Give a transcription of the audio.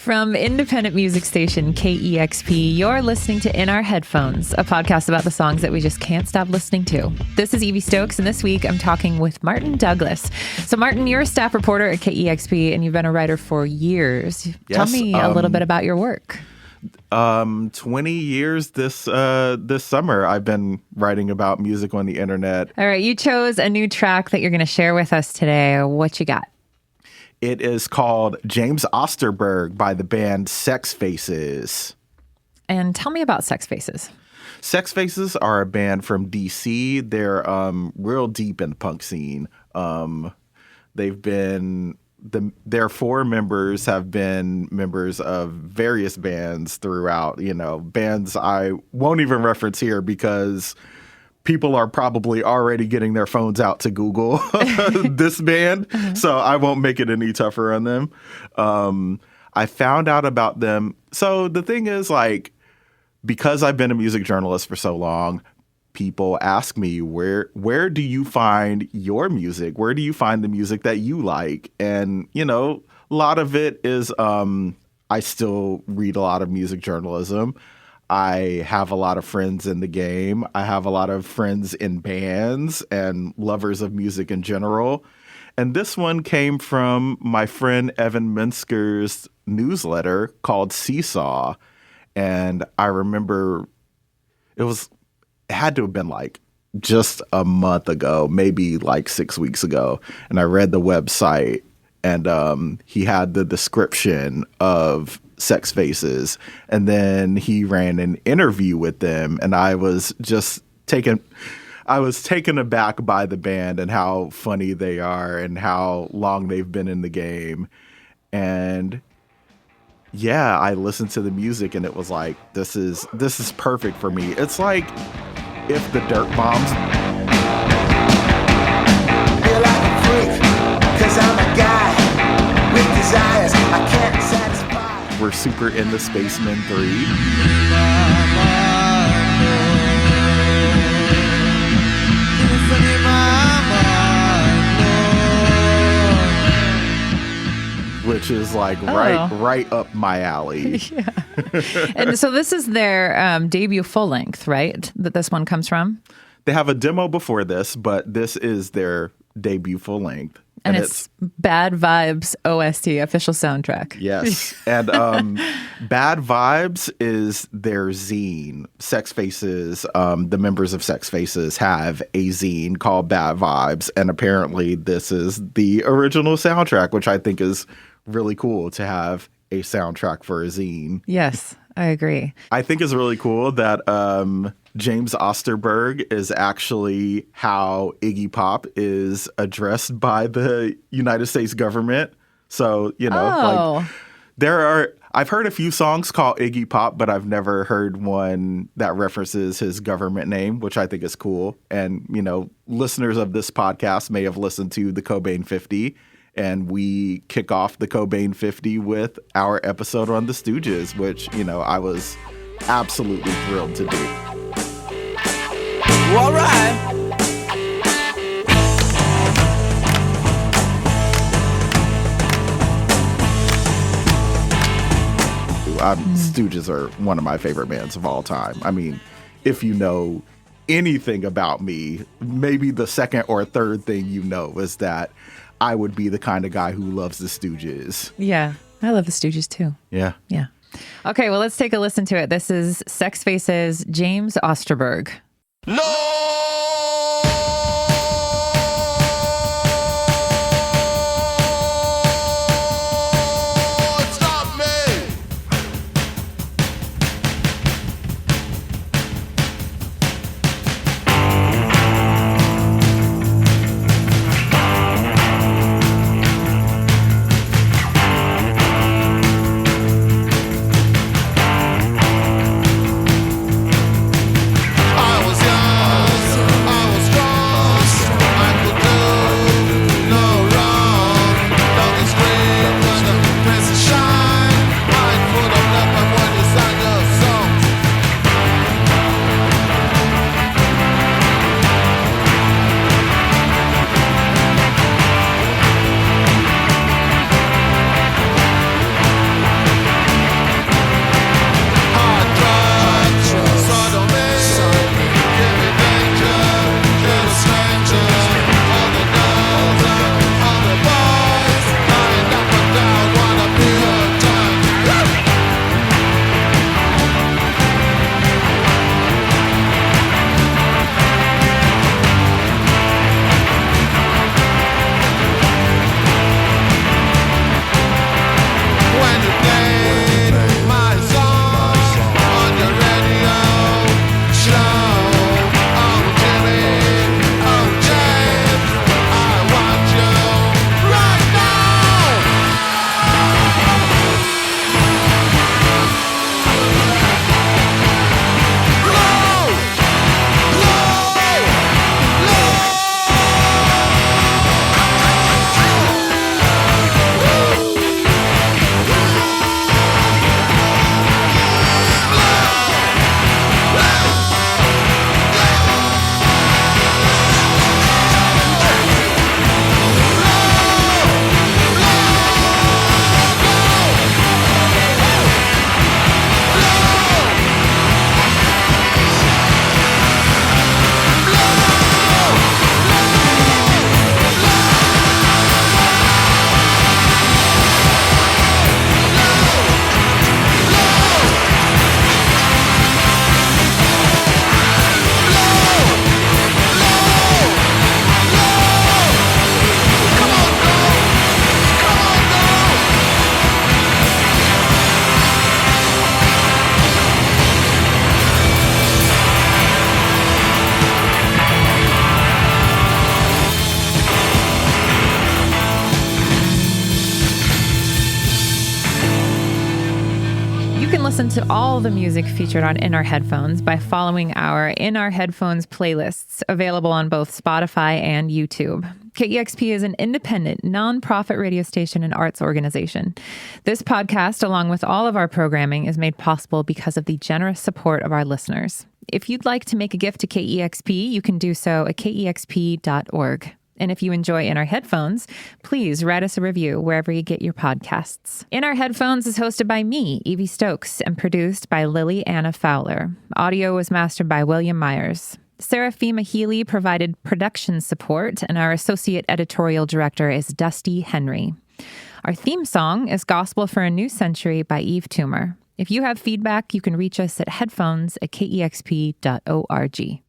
From independent music station KEXP, you're listening to In Our Headphones, a podcast about the songs that we just can't stop listening to. This is Evie Stokes, and this week I'm talking with Martin Douglas. So Martin, you're a staff reporter at KEXP, and you've been a writer for years. Yes, Tell me a little bit about your work. 20 years this summer. I've been writing about music on the internet. All right, you chose a new track that you're going to share with us today. What you got? It is called James Osterberg by the band SEXFACES. And tell me about SEXFACES. SEXFACES are a band from DC. They're real deep in the punk scene. Their four members have been members of various bands throughout, bands I won't even reference here because people are probably already getting their phones out to Google this band, so I won't make it any tougher on them. I found out about them. So the thing is, because I've been a music journalist for so long, people ask me, where do you find your music? Where do you find the music that you like? And, a lot of it is I still read a lot of music journalism. I have a lot of friends in the game. I have a lot of friends in bands and lovers of music in general. And this one came from my friend Evan Minsker's newsletter called Seesaw. And I remember it had to have been just a month ago, maybe 6 weeks ago. And I read the website and he had the description of SEXFACES, and then he ran an interview with them, and I was taken aback by the band and how funny they are and how long they've been in the game. And yeah, I listened to the music and it was this is perfect for me. It's like if the Dirt Bombs feel like a freak, 'cause I'm a guy with desires I can't satisfy. We're super into Spacemen 3. Which is right up my alley. Yeah. And so this is their debut full length, right? That this one comes from? They have a demo before this, but this is their debut full length. And it's Bad Vibes OST, official soundtrack. Yes. And Bad Vibes is their zine. SEXFACES, the members of SEXFACES have a zine called Bad Vibes. And apparently this is the original soundtrack, which I think is really cool to have a soundtrack for a zine. Yes, I agree. I think it's really cool that James Osterberg is actually how Iggy Pop is addressed by the United States government. So, I've heard a few songs called Iggy Pop, but I've never heard one that references his government name, which I think is cool. And, listeners of this podcast may have listened to the Cobain 50, and we kick off the Cobain 50 with our episode on the Stooges, which, I was absolutely thrilled to do. All right. Stooges are one of my favorite bands of all time. I mean, if you know anything about me, maybe the second or third thing you know is that I would be the kind of guy who loves the Stooges. Yeah, I love the Stooges too. Yeah. Yeah. Okay, well, let's take a listen to it. This is SEXFACES, James Osterberg. No! I was young. You can listen to all the music featured on In Our Headphones by following our In Our Headphones playlists, available on both Spotify and YouTube. KEXP is an independent, nonprofit radio station and arts organization. This podcast, along with all of our programming, is made possible because of the generous support of our listeners. If you'd like to make a gift to KEXP, you can do so at kexp.org. And if you enjoy In Our Headphones, please write us a review wherever you get your podcasts. In Our Headphones is hosted by me, Evie Stokes, and produced by Lilly Anna Fowler. Audio was mastered by William Myers. Serafima Healy provided production support, and our associate editorial director is Dusty Henry. Our theme song is Gospel for a New Century by Eve Toomer. If you have feedback, you can reach us at headphones@kexp.org.